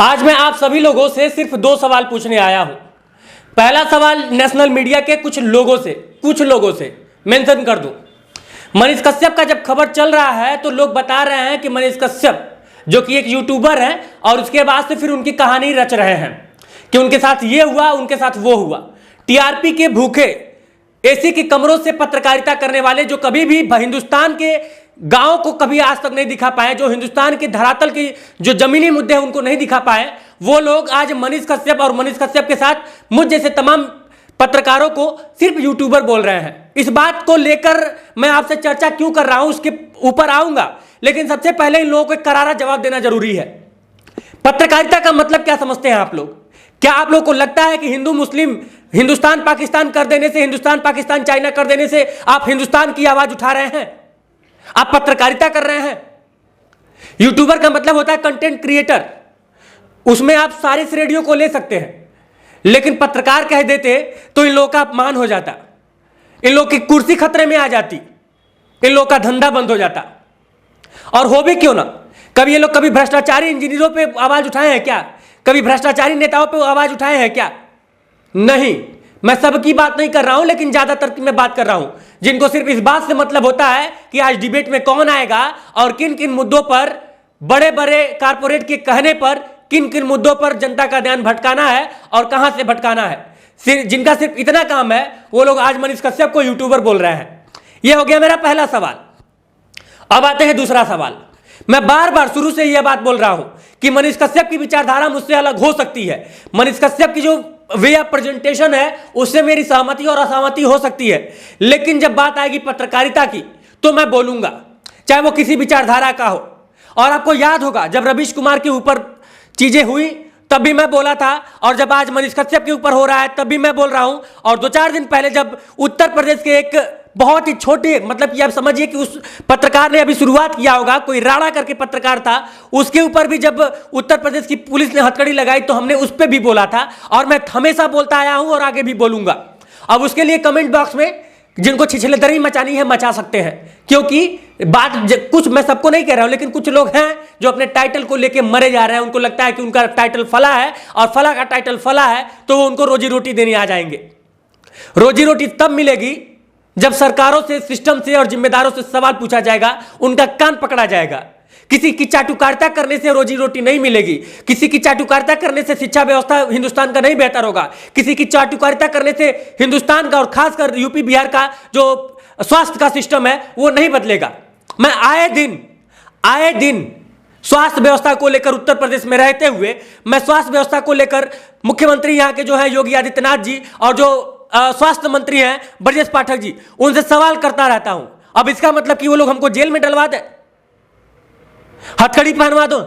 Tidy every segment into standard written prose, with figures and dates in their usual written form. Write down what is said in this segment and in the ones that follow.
आज मैं आप सभी लोगों से सिर्फ दो सवाल पूछने आया हूं। पहला सवाल नेशनल मीडिया के कुछ लोगों से मेंशन कर दूं। मनीष कश्यप का जब खबर चल रहा है तो लोग बता रहे हैं कि मनीष कश्यप जो कि एक यूट्यूबर है और उसके बाद से फिर उनकी कहानी रच रहे हैं कि उनके साथ ये हुआ, उनके साथ वो हुआ। टीआरपी के भूखे, एसी के कमरों से पत्रकारिता करने वाले, जो कभी भी हिंदुस्तान के गांव को कभी आज तक नहीं दिखा पाए, जो हिंदुस्तान के धरातल की जो जमीनी मुद्दे हैं उनको नहीं दिखा पाए, वो लोग आज मनीष कश्यप और मनीष कश्यप के साथ मुझ जैसे तमाम पत्रकारों को सिर्फ यूट्यूबर बोल रहे हैं। इस बात को लेकर मैं आपसे चर्चा क्यों कर रहा हूं उसके ऊपर आऊंगा, लेकिन सबसे पहले इन लोगों को एक करारा जवाब देना जरूरी है। पत्रकारिता का मतलब क्या समझते हैं आप लोग? क्या आप लोग को लगता है कि हिंदू मुस्लिम हिंदुस्तान पाकिस्तान कर देने से, हिंदुस्तान पाकिस्तान चाइना कर देने से आप हिंदुस्तान की आवाज उठा रहे हैं? आप पत्रकारिता कर रहे हैं। यूट्यूबर का मतलब होता है कंटेंट क्रिएटर। उसमें आप सारी श्रेणियों को ले सकते हैं, लेकिन पत्रकार कह देते तो इन लोगों का अपमान हो जाता, इन लोगों की कुर्सी खतरे में आ जाती, इन लोगों का धंधा बंद हो जाता। और हो भी क्यों ना, कभी ये लोग कभी भ्रष्टाचारी इंजीनियरों पे आवाज उठाए हैं क्या? कभी भ्रष्टाचारी नेताओं पे आवाज उठाए हैं क्या? नहीं। मैं सबकी बात नहीं कर रहा हूं, लेकिन ज्यादातर की मैं बात कर रहा हूं जिनको सिर्फ इस बात से मतलब होता है कि आज डिबेट में कौन आएगा और किन किन मुद्दों पर, बड़े बड़े कारपोरेट के कहने पर किन किन मुद्दों पर जनता का ध्यान भटकाना है और कहां से भटकाना है। जिनका सिर्फ इतना काम है वो लोग आज मनीष कश्यप को यूट्यूबर बोल रहे हैं। यह हो गया मेरा पहला सवाल। अब आते हैं दूसरा सवाल। मैं बार बार शुरू से यह बात बोल रहा हूं कि मनीष कश्यप की विचारधारा मुझसे अलग हो सकती है। मनीष कश्यप की जो वे ऑफ प्रेजेंटेशन है उससे मेरी सहमति और असहमति हो सकती है, लेकिन जब बात आएगी पत्रकारिता की तो मैं बोलूंगा, चाहे वो किसी विचारधारा का हो। और आपको याद होगा जब रवीश कुमार के ऊपर चीजें हुई तब भी मैं बोला था, और जब आज मनीष कश्यप के ऊपर हो रहा है तब भी मैं बोल रहा हूं। और 2-4 दिन पहले जब उत्तर प्रदेश के एक बहुत ही छोटे, मतलब कि आप समझिए कि उस पत्रकार ने अभी शुरुआत किया होगा, कोई राणा करके पत्रकार था, उसके ऊपर भी जब उत्तर प्रदेश की पुलिस ने हथकड़ी लगाई तो हमने उस पर भी बोला था, और मैं हमेशा बोलता आया हूं और आगे भी बोलूंगा। अब उसके लिए कमेंट बॉक्स में जिनको छिछलेदरी मचानी है मचा सकते हैं, क्योंकि बात कुछ मैं सबको नहीं कह रहा हूं, लेकिन कुछ लोग हैं जो अपने टाइटल को लेके मरे जा रहे हैं। उनको लगता है कि उनका टाइटल फला है और फला का टाइटल फला है तो वो उनको रोजी रोटी देने आ जाएंगे। रोजी रोटी तब मिलेगी जब सरकारों से, सिस्टम से और जिम्मेदारों से सवाल पूछा जाएगा, उनका कान पकड़ा जाएगा। किसी की चाटुकारिता करने से रोजी रोटी नहीं मिलेगी। किसी की चाटुकारिता करने से शिक्षा व्यवस्था हिंदुस्तान का नहीं बेहतर होगा। किसी की चाटुकारिता करने से हिंदुस्तान का और खासकर यूपी बिहार का जो स्वास्थ्य का सिस्टम है वो नहीं बदलेगा। मैं आए दिन स्वास्थ्य व्यवस्था को लेकर उत्तर प्रदेश में रहते हुए, मैं स्वास्थ्य व्यवस्था को लेकर मुख्यमंत्री यहाँ के जो है योगी आदित्यनाथ जी और जो स्वास्थ्य मंत्री हैं ब्रजेश पाठक जी, उनसे सवाल करता रहता हूं। अब इसका मतलब कि वो लोग हमको जेल में डलवा दे, हथकड़ी पहनवा दो?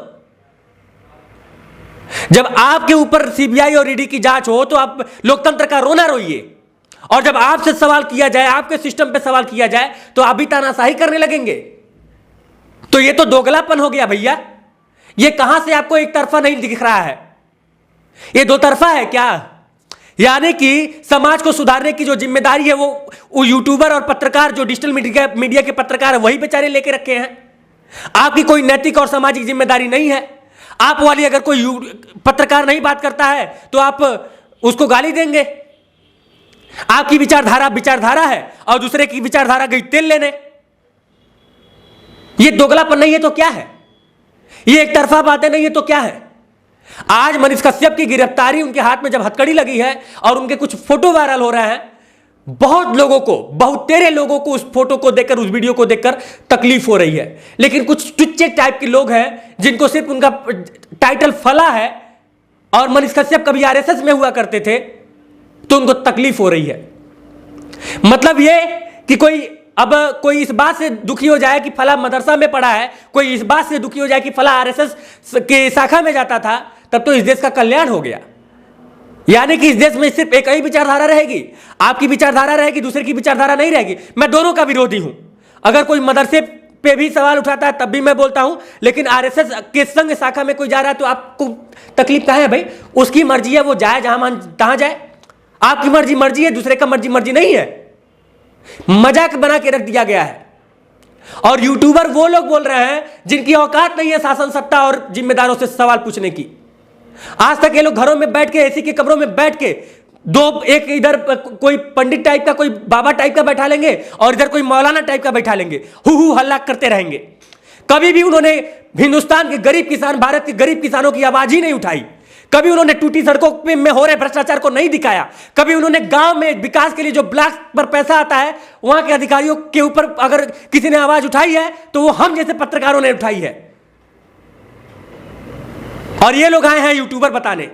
जब आपके ऊपर सीबीआई और ईडी की जांच हो तो आप लोकतंत्र का रोना रोइए, और जब आपसे सवाल किया जाए, आपके सिस्टम पे सवाल किया जाए तो आप भी तानाशाही करने लगेंगे। तो ये तो दोगलापन हो गया भैया। ये कहां से आपको एक तरफा नहीं दिख रहा है? ये दो तरफा है क्या? यानी कि समाज को सुधारने की जो जिम्मेदारी है वो यूट्यूबर और पत्रकार, जो डिजिटल मीडिया के पत्रकार है, वही बेचारे लेके रखे हैं। आपकी कोई नैतिक और सामाजिक जिम्मेदारी नहीं है। आप वाली अगर कोई पत्रकार नहीं बात करता है तो आप उसको गाली देंगे। आपकी विचारधारा है और दूसरे की विचारधारा गई तेल लेने। ये दोगलापन नहीं है तो क्या है? ये एक तरफा बातें नहीं है तो क्या है? आज मनीष कश्यप की गिरफ्तारी, उनके हाथ में जब हथकड़ी लगी है और उनके कुछ फोटो वायरल हो रहे हैं, बहुत लोगों को, बहुत तेरे लोगों को उस फोटो को देखकर, उस वीडियो को देखकर तकलीफ हो रही है। लेकिन कुछ टुच्चे टाइप के लोग हैं जिनको सिर्फ उनका टाइटल फला है और मनीष कश्यप कभी आरएसएस में हुआ करते थे तो उनको तकलीफ हो रही है। मतलब ये कि कोई इस बात से दुखी हो जाए कि फला मदरसा में पढ़ा है, कोई इस बात से दुखी हो जाए कि फला आरएसएस के शाखा में जाता था, तब तो इस देश का कल्याण हो गया। यानी कि इस देश में सिर्फ एक ही विचारधारा रहेगी। आपकी विचारधारा रहेगी, दूसरे की विचारधारा नहीं रहेगी। मैं दोनों का विरोधी हूं। अगर कोई मदरसे पे भी सवाल उठाता है तब भी मैं बोलता हूं, लेकिन आरएसएस के संग शाखा में कोई जा रहा है तो आपको तकलीफ कहां है भाई? उसकी मर्जी है, वो जाए जहां मन तहां जाए। आपकी मर्जी है, दूसरे का मर्जी नहीं है। मजाक बना के रख दिया गया है। और यूट्यूबर वो लोग बोल रहे हैं जिनकी औकात नहीं है शासन सत्ता और जिम्मेदारों से सवाल पूछने की। आज तक ये लोग घरों में बैठ के, एसी के कमरों में बैठ के, एक इधर कोई पंडित टाइप का, कोई बाबा टाइप का बैठा लेंगे और इधर कोई मौलाना टाइप का बैठा लेंगे, हु हल्ला करते रहेंगे। कभी भी उन्होंने हिंदुस्तान के गरीब किसान, भारत के गरीब किसानों की आवाज ही नहीं उठाई। कभी उन्होंने टूटी सड़कों में हो रहे भ्रष्टाचार को नहीं दिखाया। कभी उन्होंने गांव में विकास के लिए जो ब्लॉक पर पैसा आता है, वहां के अधिकारियों के ऊपर अगर किसी ने आवाज उठाई है तो वो हम जैसे पत्रकारों ने उठाई है। और ये लोग आए हैं यूट्यूबर बताने।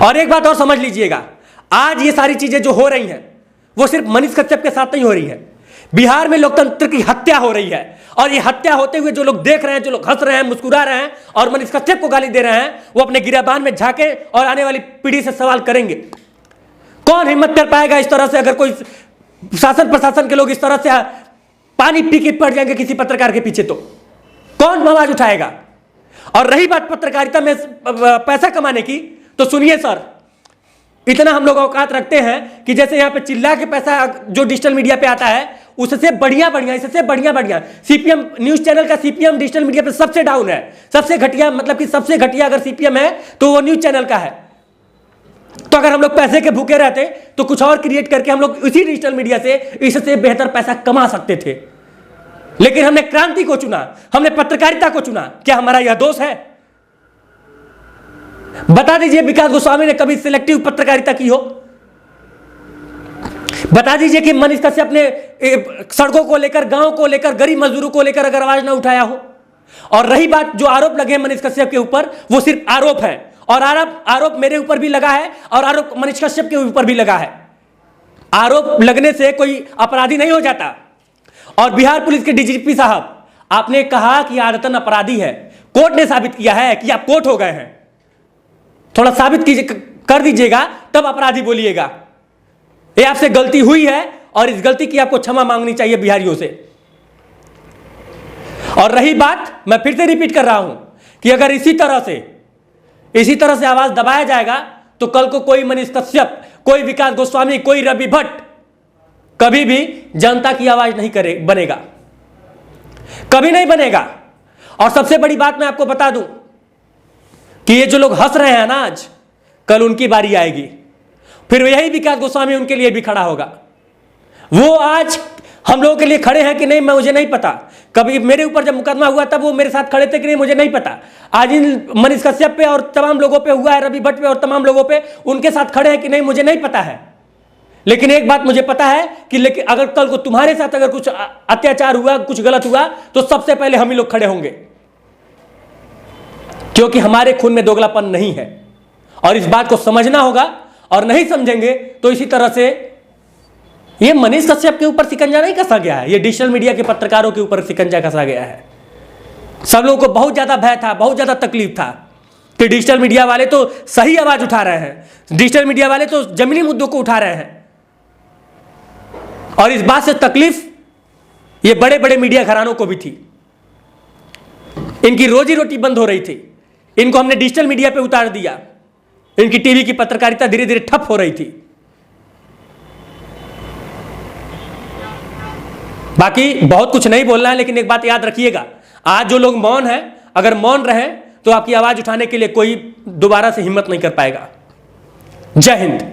और एक बात और समझ लीजिएगा, आज ये सारी चीजें जो हो रही हैं वो सिर्फ मनीष कश्यप के साथ नहीं हो रही है। बिहार में लोकतंत्र की हत्या हो रही है, और ये हत्या होते हुए जो लोग देख रहे हैं, जो लोग हंस रहे हैं, मुस्कुरा रहे हैं और मनीष कश्यप को गाली दे रहे हैं, वो अपने गिरेबान में झांके और आने वाली पीढ़ी से सवाल करेंगे। कौन हिम्मत कर पाएगा इस तरह से? अगर कोई शासन प्रशासन के लोग इस तरह से पानी पी के पड़ जाएंगे किसी पत्रकार के पीछे, तो कौन आवाज उठाएगा? और रही बात पत्रकारिता में पैसा कमाने की, तो सुनिए सर, इतना हम लोग औकात रखते हैं कि जैसे यहां पे चिल्ला के पैसा जो डिजिटल मीडिया पे आता है, उससे बढ़िया बढ़िया, इससे बढ़िया बढ़िया सीपीएम न्यूज चैनल का सीपीएम डिजिटल मीडिया पे सबसे डाउन है। सबसे घटिया, मतलब कि सबसे घटिया अगर सीपीएम है तो वो न्यूज चैनल का है। तो अगर हम लोग पैसे के भूखे रहते तो कुछ और क्रिएट करके हम लोग इसी डिजिटल मीडिया से इससे बेहतर पैसा कमा सकते थे। लेकिन हमने क्रांति को चुना, हमने पत्रकारिता को चुना। क्या हमारा यह दोष है? बता दीजिए विकास गोस्वामी ने कभी सिलेक्टिव पत्रकारिता की हो? बता दीजिए कि मनीष कश्यप ने सड़कों को लेकर, गांव को लेकर, गरीब मजदूरों को लेकर अगर आवाज ना उठाया हो। और रही बात जो आरोप लगे मनीष कश्यप के ऊपर, वो सिर्फ आरोप है, और आरोप मेरे ऊपर भी लगा है और आरोप मनीष कश्यप के ऊपर भी लगा है। आरोप लगने से कोई अपराधी नहीं हो जाता। और बिहार पुलिस के डीजीपी साहब, आपने कहा कि आदतन अपराधी है, कोर्ट ने साबित किया है कि आप कोर्ट हो गए हैं। थोड़ा साबित कीजिए, कर दीजिएगा, तब अपराधी बोलिएगा। ये आपसे गलती हुई है और इस गलती की आपको क्षमा मांगनी चाहिए बिहारियों से। और रही बात, मैं फिर से रिपीट कर रहा हूं कि अगर इसी तरह से आवाज दबाया जाएगा तो कल को कोई मनीष कश्यप, कोई विकास गोस्वामी, कोई रवि भट्ट कभी भी जनता की आवाज नहीं बनेगा, कभी नहीं बनेगा। और सबसे बड़ी बात मैं आपको बता दूं कि ये जो लोग हंस रहे हैं ना, आज कल उनकी बारी आएगी, फिर यही विकास गोस्वामी उनके लिए भी खड़ा होगा। वो आज हम लोगों के लिए खड़े हैं कि नहीं, मुझे नहीं पता। कभी मेरे ऊपर जब मुकदमा हुआ तब वो मेरे साथ खड़े थे कि नहीं, मुझे नहीं पता। आज इन मनीष कश्यप पे और तमाम लोगों पे हुआ है, रवि भट्ट पे और तमाम लोगों पे, उनके साथ खड़े हैं कि नहीं, मुझे नहीं पता है। लेकिन एक बात मुझे पता है कि लेकिन अगर कल को तुम्हारे साथ अगर कुछ अत्याचार हुआ, कुछ गलत हुआ, तो सबसे पहले हम ही लोग खड़े होंगे, क्योंकि हमारे खून में दोगलापन नहीं है। और इस बात को समझना होगा, और नहीं समझेंगे तो इसी तरह से ये मनीष कश्यप के ऊपर शिकंजा नहीं कसा गया है, ये डिजिटल मीडिया के पत्रकारों के ऊपर शिकंजा कसा गया है। सब लोगों को बहुत ज्यादा भय था, बहुत ज्यादा तकलीफ था कि डिजिटल मीडिया वाले तो सही आवाज उठा रहे हैं, डिजिटल मीडिया वाले तो जमीनी मुद्दों को उठा रहे हैं। और इस बात से तकलीफ ये बड़े बड़े मीडिया घरानों को भी थी। इनकी रोजी रोटी बंद हो रही थी, इनको हमने डिजिटल मीडिया पे उतार दिया, इनकी टीवी की पत्रकारिता धीरे धीरे ठप हो रही थी। बाकी बहुत कुछ नहीं बोलना है, लेकिन एक बात याद रखिएगा, आज जो लोग मौन हैं, अगर मौन रहे तो आपकी आवाज उठाने के लिए कोई दोबारा से हिम्मत नहीं कर पाएगा। जय हिंद।